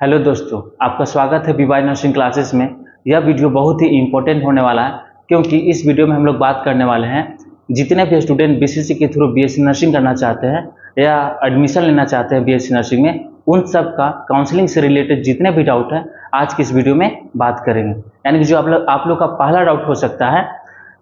Hello दोस्तों, आपका स्वागत है बीवाई नर्सिंग क्लासेस में। यह वीडियो बहुत ही इम्पोर्टेंट होने वाला है क्योंकि इस वीडियो में हम लोग बात करने वाले हैं जितने भी स्टूडेंट बीसीसी के थ्रू बीएससी नर्सिंग करना चाहते हैं या एडमिशन लेना चाहते हैं बीएससी नर्सिंग में, उन सब का काउंसलिंग से रिलेटेड जितने भी डाउट हैं आज की इस वीडियो में बात करेंगे। यानी कि जो आप लोग का पहला डाउट हो सकता है,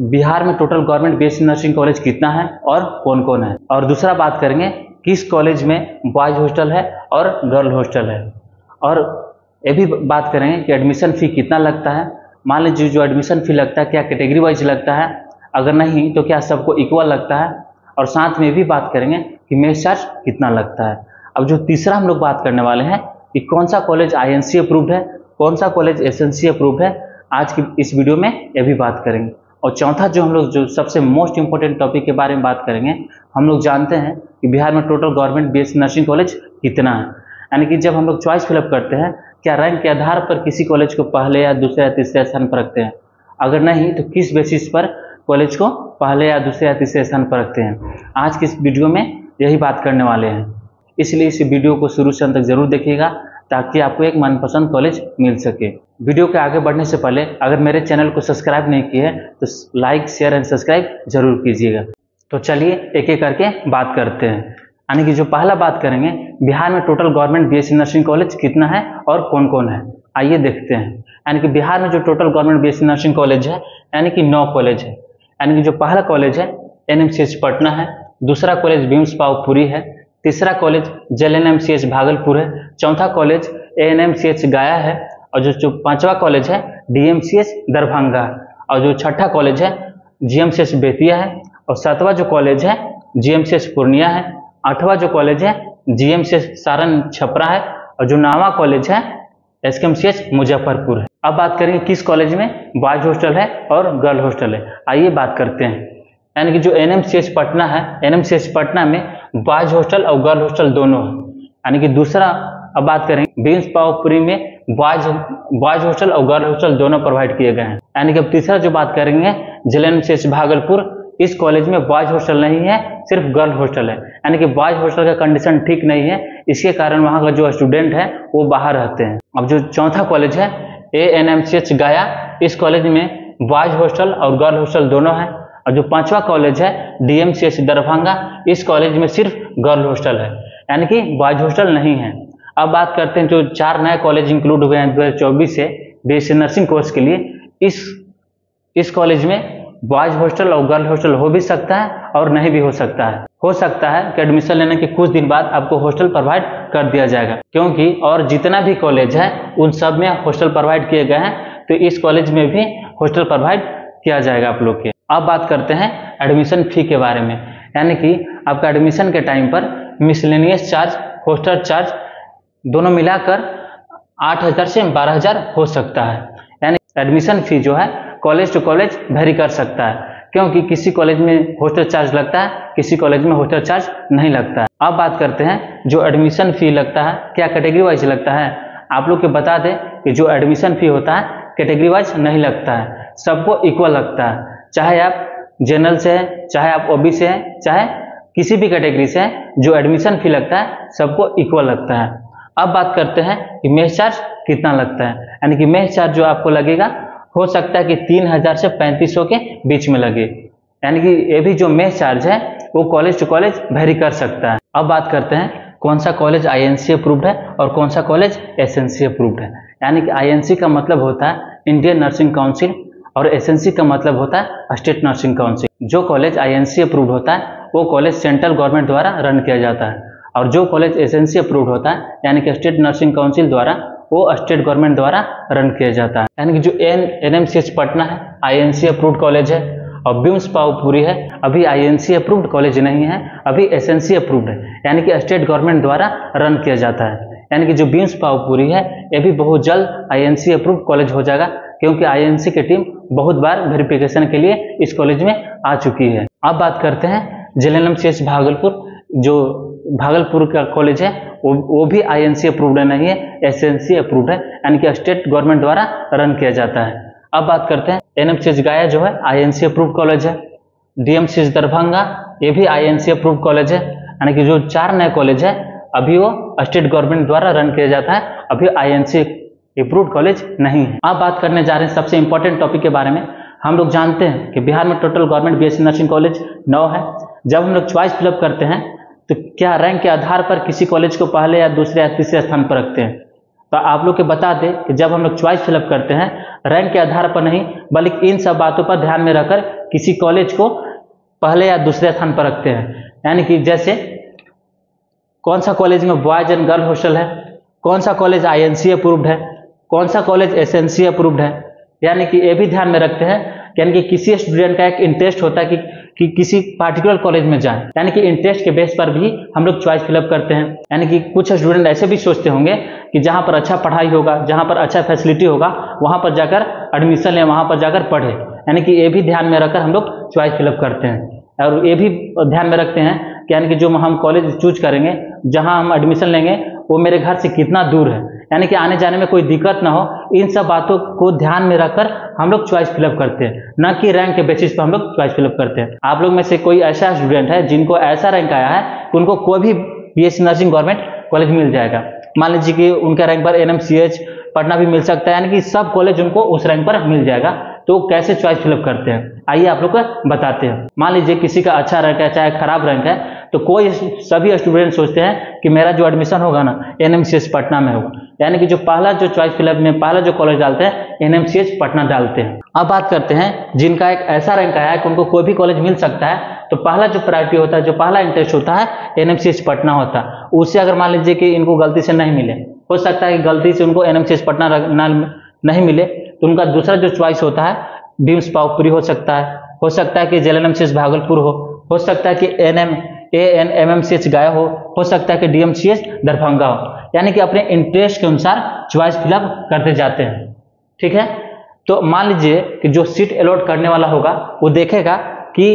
बिहार में total government BSc nursing college कितना है और कौन कौन है, और दूसरा बात करेंगे किस कॉलेज में बॉयज हॉस्टल है और गर्ल हॉस्टल है, और ये भी बात करेंगे कि एडमिशन फ़ी कितना लगता है। मान लीजिए जो एडमिशन फ़ी लगता है क्या कैटेगरी वाइज लगता है, अगर नहीं तो क्या सबको इक्वल लगता है, और साथ में भी बात करेंगे कि मेस चार्ज कितना लगता है। अब जो तीसरा हम लोग बात करने वाले हैं कि कौन सा कॉलेज आईएनसी अप्रूव्ड है, कौन सा कॉलेज एसएनसी अप्रूव्ड है, आज की इस वीडियो में ये भी बात करेंगे। और चौथा जो हम लोग जो सबसे मोस्ट इंपॉर्टेंट टॉपिक के बारे में बात करेंगे, हम लोग जानते हैं कि बिहार में total government BSc nursing college कितना है। यानी कि जब हम लोग चॉइस फिलअप करते हैं क्या रैंक के आधार पर किसी कॉलेज को पहले या दूसरे या तीसरे स्थान पर रखते हैं, अगर नहीं तो किस बेसिस पर कॉलेज को पहले या दूसरे या तीसरे स्थान पर रखते हैं। आज की इस वीडियो में यही बात करने वाले हैं, इसलिए इस वीडियो को शुरू से अंत तक जरूर देखिएगा ताकि आपको एक मनपसंद कॉलेज मिल सके। वीडियो के आगे बढ़ने से पहले अगर मेरे चैनल को सब्सक्राइब नहीं किए हैं तो लाइक शेयर एंड सब्सक्राइब जरूर कीजिएगा। तो चलिए एक एक करके बात करते हैं। यानी कि जो पहला बात करेंगे, बिहार में total government BSc nursing college कितना है और कौन कौन है, आइए देखते हैं। यानी कि बिहार में जो total government BSc nursing college है यानी कि 9 कॉलेज है। यानी कि जो पहला कॉलेज है एनएमसीएच पटना है, दूसरा कॉलेज बीम्स पावपुरी है, तीसरा कॉलेज जेएनएमसीएच भागलपुर है, चौथा कॉलेज एएनएमसीएच गया है, और जो पांचवा कॉलेज है डीएमसीएच दरभंगा है, और जो छठा कॉलेज है जीएमसीएच बेतिया है, और सातवां जो कॉलेज है जीएमसीएच पूर्णिया है, आठवां जो कॉलेज है जीएमसीएच सारण छपरा है, और जो 9वां कॉलेज है एसकेएमसीएच मुजफ्फरपुर है। अब बात करेंगे किस कॉलेज में बॉयज हॉस्टल है और गर्ल हॉस्टल है, आइए बात करते हैं। यानी कि जो एनएमसीएच पटना है, एनएमसीएच पटना में बॉयज हॉस्टल और गर्ल हॉस्टल दोनों है। यानी कि दूसरा अब बात करेंगे बीम्स पावपुरी में बॉयज हॉस्टल और गर्ल हॉस्टल दोनों प्रोवाइड किए गए हैं। यानी कि अब तीसरा जो बात करेंगे जेएनएमसीएच भागलपुर, इस कॉलेज में बॉयज हॉस्टल नहीं है, सिर्फ गर्ल हॉस्टल है। यानी कि बॉयज हॉस्टल का कंडीशन ठीक नहीं है, इसके कारण वहाँ का जो स्टूडेंट है वो बाहर रहते हैं। अब जो चौथा कॉलेज है एएनएमसीएच गया, इस कॉलेज में बॉयज हॉस्टल और गर्ल हॉस्टल दोनों है, और जो पांचवा कॉलेज है डीएमसीएच दरभंगा, इस कॉलेज में सिर्फ गर्ल हॉस्टल है, यानी कि बॉयज हॉस्टल नहीं है। अब बात करते हैं जो 4 नए कॉलेज इंक्लूड हुए हैं 2024 से बीएससी नर्सिंग कोर्स के लिए। इस कॉलेज में बॉयज हॉस्टल और गर्ल हॉस्टल हो भी सकता है और नहीं भी हो सकता है। हो सकता है कि एडमिशन लेने के कुछ दिन बाद आपको हॉस्टल प्रोवाइड कर दिया जाएगा, क्योंकि और जितना भी कॉलेज है उन सब में हॉस्टल प्रोवाइड किए गए हैं, तो इस कॉलेज में भी हॉस्टल प्रोवाइड किया जाएगा आप लोग के। अब बात करते हैं एडमिशन फी के बारे में। यानी कि आपका एडमिशन के टाइम पर मिसलेनियस चार्ज, हॉस्टल चार्ज दोनों मिलाकर 8,000 से 12,000 हो सकता है। यानी एडमिशन फी जो है कॉलेज टू कॉलेज वेरी कर सकता है, क्योंकि किसी कॉलेज में हॉस्टल चार्ज लगता है, किसी कॉलेज में हॉस्टल चार्ज नहीं लगता है। अब बात करते हैं जो एडमिशन फी लगता है क्या कैटेगरी वाइज लगता है। आप लोग को बता दें कि जो एडमिशन फी होता है कैटेगरी वाइज नहीं लगता है, सबको इक्वल लगता है। चाहे आप जनरल से हैं, चाहे आप ओबी से हैं, चाहे किसी भी कैटेगरी से हैं, जो एडमिशन फी लगता है सबको इक्वल लगता है। अब बात करते हैं कि मेस चार्ज कितना लगता है। यानी कि मेस चार्ज जो आपको लगेगा हो सकता है कि 3,000 से 3,500 के बीच में लगे। यानी कि ये भी जो मेस चार्ज है वो कॉलेज टू कॉलेज वेरी कर सकता है। अब बात करते हैं कौन सा कॉलेज आईएनसी अप्रूव्ड है और कौन सा कॉलेज एसएनसी अप्रूव्ड है। यानी कि आईएनसी का मतलब होता है इंडियन नर्सिंग काउंसिल, और एसएनसी का मतलब होता है स्टेट नर्सिंग काउंसिल। जो कॉलेज आईएनसी अप्रूव्ड होता है वो कॉलेज सेंट्रल गवर्नमेंट द्वारा रन किया जाता है, और जो कॉलेज एसएनसी अप्रूव्ड होता है यानी कि स्टेट नर्सिंग काउंसिल द्वारा, वो स्टेट गवर्नमेंट द्वारा रन किया जाता है। यानी कि जो एनएमसीएच पटना है आईएनसी अप्रूव्ड कॉलेज है, और बीम्स पावपुरी है अभी आईएनसी अप्रूव्ड कॉलेज नहीं है, अभी एसएनसी अप्रूव्ड है, यानी कि स्टेट गवर्नमेंट द्वारा रन किया जाता है। यानी कि जो बीम्स पावपुरी है ये भी बहुत जल्द आईएनसी अप्रूव्ड कॉलेज हो जाएगा, क्योंकि आईएनसी की टीम बहुत बार वेरिफिकेशन के लिए इस कॉलेज में आ चुकी है। अब बात करते हैं जेएनएमसीएच भागलपुर, जो भागलपुर का कॉलेज है वो भी आईएनसी अप्रूव्ड नहीं है, एसएनसी अप्रूव्ड है, यानी कि स्टेट गवर्नमेंट द्वारा रन किया जाता है। अब बात करते हैं एनएमसीएच गया जो है आईएनसी अप्रूव्ड कॉलेज है, डीएमसीएच दरभंगा ये भी आईएनसी अप्रूव्ड कॉलेज है। यानी कि जो 4 नए कॉलेज है अभी वो स्टेट गवर्नमेंट द्वारा रन किया जाता है, अभी INC अप्रूव्ड कॉलेज नहीं है। अब बात करने जा रहे हैं सबसे इंपॉर्टेंट टॉपिक के बारे में। हम लोग जानते हैं कि बिहार में total government BSc nursing college 9 है। जब हम लोग चॉइस फिलअप करते हैं तो क्या रैंक के आधार पर किसी कॉलेज को पहले या दूसरे या तीसरे स्थान पर रखते हैं? तो आप लोग के बता दें कि जब हम लोग चॉइस फिलअप करते हैं रैंक के आधार पर नहीं, बल्कि इन सब बातों पर ध्यान में रखकर किसी कॉलेज को पहले या दूसरे स्थान पर रखते हैं। यानी कि जैसे कौन सा कॉलेज में बॉयज एंड गर्ल हॉस्टल है, कौन सा कॉलेज INC अप्रूव्ड है, कौन सा कॉलेज SNC अप्रूव्ड है। यानी कि ये भी ध्यान में रखते हैं, यानी कि किसी स्टूडेंट का एक इंटरेस्ट होता है कि किसी पार्टिकुलर कॉलेज में जाएं, यानी कि इंटरेस्ट के बेस पर भी हम लोग चॉइस फिलअप करते हैं। यानी कि कुछ स्टूडेंट ऐसे भी सोचते होंगे कि जहां पर अच्छा पढ़ाई होगा, जहां पर अच्छा फैसिलिटी होगा, वहां पर जाकर एडमिशन लें, वहां पर जाकर पढ़े। यानी कि ये भी ध्यान में रखकर हम लोग चॉइस फिलअप करते हैं। और ये भी ध्यान में रखते हैं कि यानी कि जो हम कॉलेज चूज करेंगे, जहां हम एडमिशन लेंगे, वो मेरे घर से कितना दूर है, यानी कि आने जाने में कोई दिक्कत ना हो। इन सब बातों को ध्यान में रखकर हम लोग चॉइस फिलअप करते हैं, न कि रैंक के बेसिस पर हम लोग चॉइस फिलअप करते हैं। आप लोग में से कोई ऐसा स्टूडेंट है जिनको ऐसा रैंक आया है कि उनको कोई भी BSc नर्सिंग गवर्नमेंट कॉलेज मिल जाएगा। मान लीजिए कि उनका रैंक पर NMCH पटना भी मिल सकता है, यानी कि सब कॉलेज उनको उस रैंक पर मिल जाएगा। तो कैसे चॉइस फिलअप करते हैं, आइए आप लोग को बताते हैं। मान लीजिए किसी का अच्छा रैंक है चाहे खराब रैंक है, तो सभी स्टूडेंट सोचते हैं कि मेरा जो एडमिशन होगा ना NMCH पटना में होगा। यानी कि जो पहला जो चॉइस फिलअप में पहला जो कॉलेज डालते हैं NMCH पटना डालते हैं। अब बात करते हैं जिनका एक ऐसा रैंक आया है कि उनको कोई भी कॉलेज मिल सकता है, तो पहला जो प्रायोरिटी होता है, जो पहला इंटरेस्ट होता है NMCH पटना होता है। उससे अगर मान लीजिए कि इनको गलती से नहीं मिले, हो सकता है कि गलती से उनको NMCH पटना नहीं मिले, तो उनका दूसरा जो चॉइस होता है बीम्स पावपुरी हो सकता है कि JNMCH भागलपुर हो सकता है कि ANMMCH गया हो सकता है कि DMCH दरभंगा हो। यानी कि अपने इंटरेस्ट के अनुसार चॉइस फिलअप करते जाते हैं। ठीक है, तो मान लीजिए कि जो सीट अलॉट करने वाला होगा वो देखेगा कि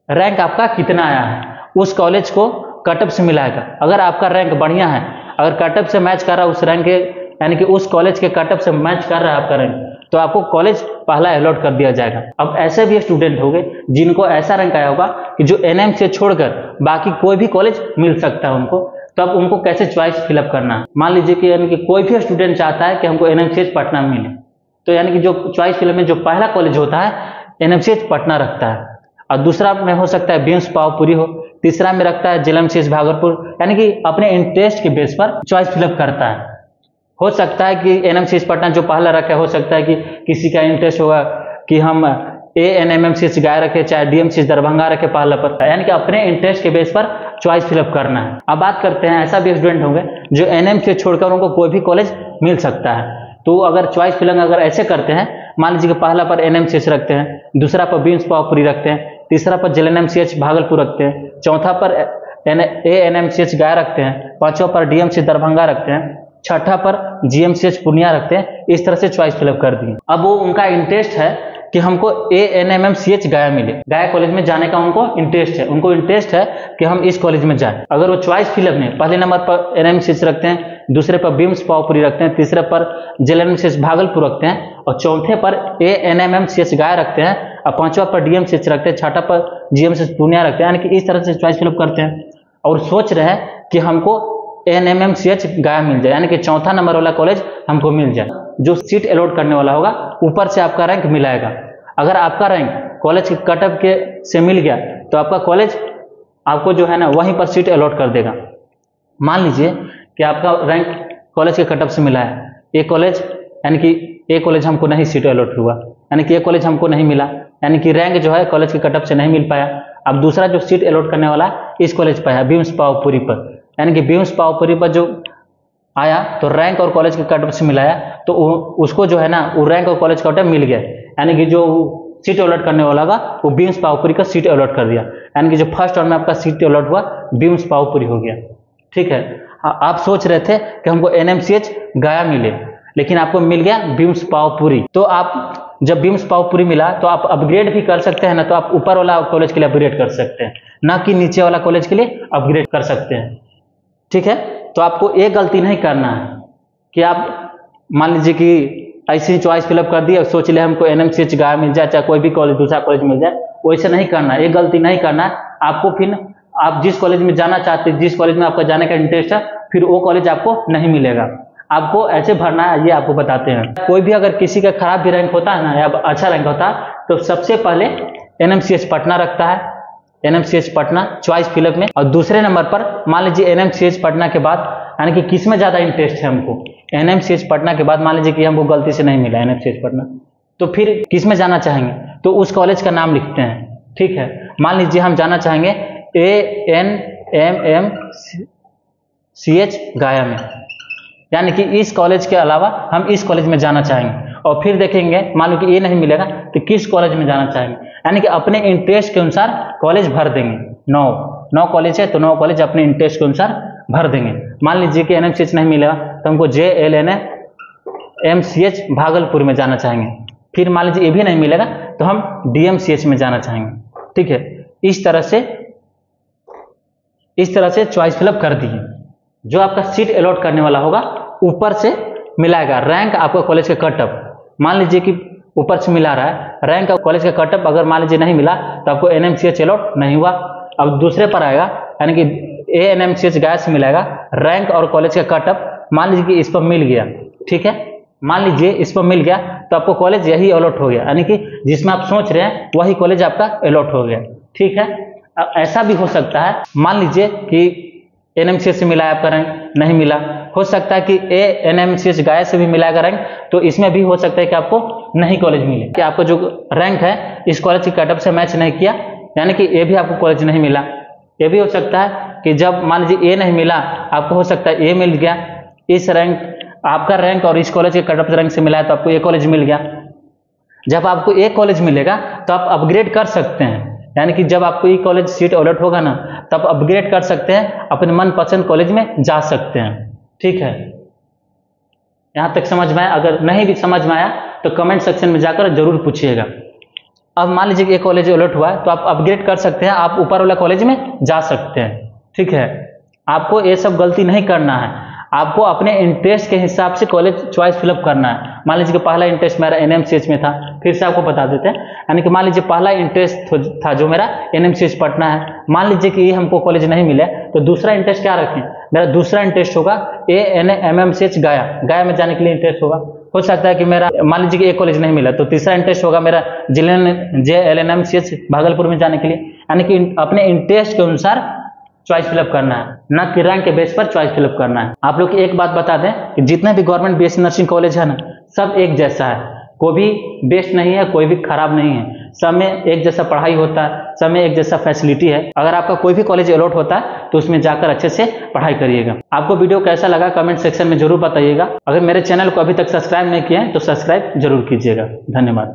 रैंक आपका कितना आया है, उस कॉलेज को कटअप से मिलाएगा। अगर आपका रैंक बढ़िया है, अगर कटअप से मैच कर रहा है उस रैंक के, यानी कि उस कॉलेज के कटअप से मैच कर रहा है आपका रैंक, तो आपको कॉलेज पहला अलॉट कर दिया जाएगा। अब ऐसे भी स्टूडेंट होंगे जिनको ऐसा रैंक आया होगा कि जो NM से छोड़कर बाकी कोई भी कॉलेज मिल सकता है उनको, तो अब उनको कैसे चॉइस फिलअप करना है। मान लीजिए कि यानी कि कोई भी स्टूडेंट चाहता है कि हमको NMCH पटना में मिले, तो यानी कि जो चॉइस फिलअप में जो पहला कॉलेज होता है NMCH पटना रखता है, और दूसरा में हो सकता है बीम्स पावपुरी हो, तीसरा में रखता है JNMCH भागलपुर। यानी कि अपने इंटरेस्ट के बेस पर चॉइस फिलअप करता है। हो सकता है कि NMCH पटना जो पहला रखा है, हो सकता है कि किसी का इंटरेस्ट होगा कि हम ANMMCH गया रखे, चाहे DMCH दरभंगा रखे पहला पर, यानी कि अपने इंटरेस्ट के बेस पर चॉइस फिलअप करना है। अब बात करते हैं ऐसा भी स्टूडेंट होंगे जो NM से छोड़कर उनको कोई भी कॉलेज मिल सकता है। तो अगर चॉइस फिलअप अगर ऐसे करते हैं, मान लीजिए कि पहला पर NMCH रखते हैं, दूसरा पर बीम्स पावपुरी रखते हैं, तीसरा पर JNMCH भागलपुर रखते हैं, चौथा पर ANMCH गया रखते हैं, पांचवा पर DMCH दरभंगा रखते हैं, छठा पर GMCH पूर्णिया रखते हैं। इस तरह से चॉइस फिलअप कर दिए। अब वो उनका इंटरेस्ट है कि हमको ANMMCH गया मिले, गया कॉलेज में जाने का उनको इंटरेस्ट है कि हम इस कॉलेज में जाएं। अगर वो चॉइस फिलअप में पहले नंबर पर NMCH रखते हैं, दूसरे पर बीम्स पावपुरी रखते हैं, तीसरे पर JNMCH भागलपुर रखते हैं, और चौथे पर ANMMCH गया रखते हैं, और पांचवा पर DMCH रखते हैं, छठा पर GMCH पूर्णिया रखते हैं। यानी कि इस तरह से चॉइस फिलअप करते हैं और सोच रहे हैं कि हमको ANMMCH गया मिल जाए, यानी कि चौथा नंबर वाला कॉलेज हमको मिल जाए। जो सीट अलॉट करने वाला होगा ऊपर से आपका रैंक मिलाएगा। अगर आपका रैंक कॉलेज के कटअप के से मिल गया तो आपका कॉलेज आपको जो है ना वहीं पर सीट अलॉट कर देगा। मान लीजिए कि आपका रैंक कॉलेज के कटअप से मिला है, एक कॉलेज यानी कि एक कॉलेज हमको नहीं सीट अलॉट हुआ, यानी कि एक कॉलेज हमको नहीं मिला, यानी कि रैंक जो है कॉलेज के कटअप से नहीं मिल पाया। अब दूसरा जो सीट अलॉट करने वाला इस कॉलेज पर है बीम्स पावपुरी पर, यानी कि बीम्स पावपुरी पर जो आया तो रैंक और कॉलेज के कटअप से मिलाया, तो उसको जो है ना वो रैंक और कॉलेज का कटअप मिल गया, यानी कि जो सीट अलॉट करने वाला होगा वो बीम्स पावपुरी का सीट अलॉट कर दिया। यानी कि जो फर्स्ट राउंड में आपका सीट अलॉट हुआ बीम्स पावपुरी हो गया। ठीक है, आप सोच रहे थे कि हमको NMCH गया मिले, लेकिन आपको मिल गया बीम्स पावपुरी। तो आप जब बीम्स पावपुरी मिला तो आप अपग्रेड भी कर सकते हैं ना, तो आप ऊपर वाला कॉलेज के लिए अपग्रेड कर सकते हैं, ना कि नीचे वाला कॉलेज के लिए अपग्रेड कर सकते हैं। ठीक है, तो आपको एक गलती नहीं करना है कि आप मान लीजिए कि ऐसे ही चॉइस फिलअप कर दिया, सोच ले हमको NMCH गया मिल जाए, चाहे कोई भी कॉलेज दूसरा कॉलेज मिल जाए, वैसे नहीं करना, एक गलती नहीं करना। आपको फिर आप जिस कॉलेज में जाना चाहते हैं, जिस कॉलेज में आपका जाने का इंटरेस्ट है, फिर वो कॉलेज आपको नहीं मिलेगा। आपको ऐसे भरना है, ये आपको बताते हैं। कोई भी अगर किसी का खराब भी रैंक होता है ना या अच्छा रैंक होता है, तो सबसे पहले एनएमसीएच पटना रखता है, एनएमसीएच पटना चॉइस फिलअप में। और दूसरे नंबर पर मान लीजिए एनएमसीएच पटना के बाद, यानी कि किस में ज्यादा इंटरेस्ट है हमको, एनएमसीएच पटना के बाद मान लीजिए कि हमको गलती से नहीं मिला एनएमसीएच पटना, तो फिर किस में जाना चाहेंगे, तो उस कॉलेज का नाम लिखते हैं। ठीक है, मान लीजिए हम जाना चाहेंगे ANMMCH गया में, यानी कि इस कॉलेज के अलावा हम इस कॉलेज में जाना चाहेंगे। और फिर देखेंगे मान लो कि ये नहीं मिलेगा तो किस कॉलेज में जाना चाहेंगे, यानी कि अपने इंटरेस्ट के अनुसार कॉलेज भर देंगे। 9 कॉलेज है तो 9 कॉलेज अपने इंटरेस्ट के अनुसार भर देंगे। मान लीजिए कि एनएमसीएच नहीं मिलेगा तो हमको JLNMCH भागलपुर में जाना चाहेंगे। फिर मान लीजिए ये भी नहीं मिलेगा तो हम DMCH में जाना चाहेंगे। ठीक है, इस तरह से चॉइस फिलअप कर दीजिए। जो आपका सीट अलॉट करने वाला होगा ऊपर से मिलाएगा रैंक आपका कॉलेज का कटअप। मान लीजिए कि ऊपर से मिला रहा है रैंक का कॉलेज का कटअप, अगर मान लीजिए नहीं मिला तो आपको एनएमसीएच अलॉट नहीं हुआ। अब दूसरे पर आएगा, यानी कि ANMCH गया से मिलाएगा रैंक और कॉलेज का कटअप। मान लीजिए कि इस पर मिल गया, ठीक है, मान लीजिए इस पर मिल गया तो आपको कॉलेज यही अलॉट हो गया, यानी कि जिसमें आप सोच रहे हैं वही कॉलेज आपका अलॉट हो गया। ठीक है, अब ऐसा भी हो सकता है, मान लीजिए कि एनएमसीएच से मिला है आपका रैंक, नहीं मिला, हो सकता है कि ANMCH गया से भी मिलाएगा रैंक, तो इसमें भी हो सकता है कि आपको नहीं कॉलेज मिले, कि आपका जो रैंक है इस कॉलेज के कटअप से मैच नहीं किया, यानी कि ये भी आपको कॉलेज नहीं मिला। ये भी हो सकता है कि जब मान लीजिए ए नहीं मिला, आपको हो सकता है ए मिल गया, इस रैंक आपका रैंक और इस कॉलेज के कटअप रैंक से मिला है तो आपको ए कॉलेज मिल गया। जब आपको ए कॉलेज मिलेगा तो आप अपग्रेड कर सकते हैं, यानी कि जब आपको ई कॉलेज सीट अलॉट होगा ना तब अपग्रेड कर सकते हैं, अपने मनपसंद कॉलेज में जा सकते हैं। ठीक है, यहां तक समझ में आया? अगर नहीं भी समझ में आया तो कमेंट सेक्शन में जाकर जरूर पूछिएगा। अब मान लीजिए कि एक कॉलेज अलॉट हुआ है तो आप अपग्रेड कर सकते हैं, आप ऊपर वाला कॉलेज में जा सकते हैं। ठीक है, आपको ये सब गलती नहीं करना है, आपको अपने इंटरेस्ट के हिसाब से कॉलेज चॉइस फिलअप करना है। मान लीजिए कि पहला इंटरेस्ट मेरा एनएमसीएच में था, फिर से आपको बता देते हैं, यानी कि मान लीजिए पहला इंटरेस्ट था जो मेरा एनएमसीएच पटना है, मान लीजिए कि ये हमको कॉलेज नहीं मिला तो दूसरा इंटरेस्ट क्या रखें, मेरा दूसरा इंटरेस्ट होगा ANMMCH गया में जाने के लिए इंटरेस्ट होगा। हो सकता है कि मेरा मान लीजिए कि एक कॉलेज नहीं मिला तो तीसरा इंटरेस्ट होगा मेरा JLNMCH भागलपुर में जाने के लिए, यानी कि अपने इंटरेस्ट के अनुसार चॉइस फिलअप करना है, ना कि रैंक के बेस पर चॉइस फिलअप करना है। आप लोग की एक बात बता दें कि जितने भी गवर्नमेंट बीएससी नर्सिंग कॉलेज है ना, सब एक जैसा है, कोई भी बेस्ट नहीं है, कोई भी खराब नहीं है, सब में एक जैसा पढ़ाई होता है, सब में एक जैसा फैसिलिटी है। अगर आपका कोई भी कॉलेज अलॉट होता है तो उसमें जाकर अच्छे से पढ़ाई करिएगा। आपको वीडियो कैसा लगा कमेंट सेक्शन में जरूर बताइएगा। अगर मेरे चैनल को अभी तक सब्सक्राइब नहीं किए हैं तो सब्सक्राइब जरूर कीजिएगा। धन्यवाद।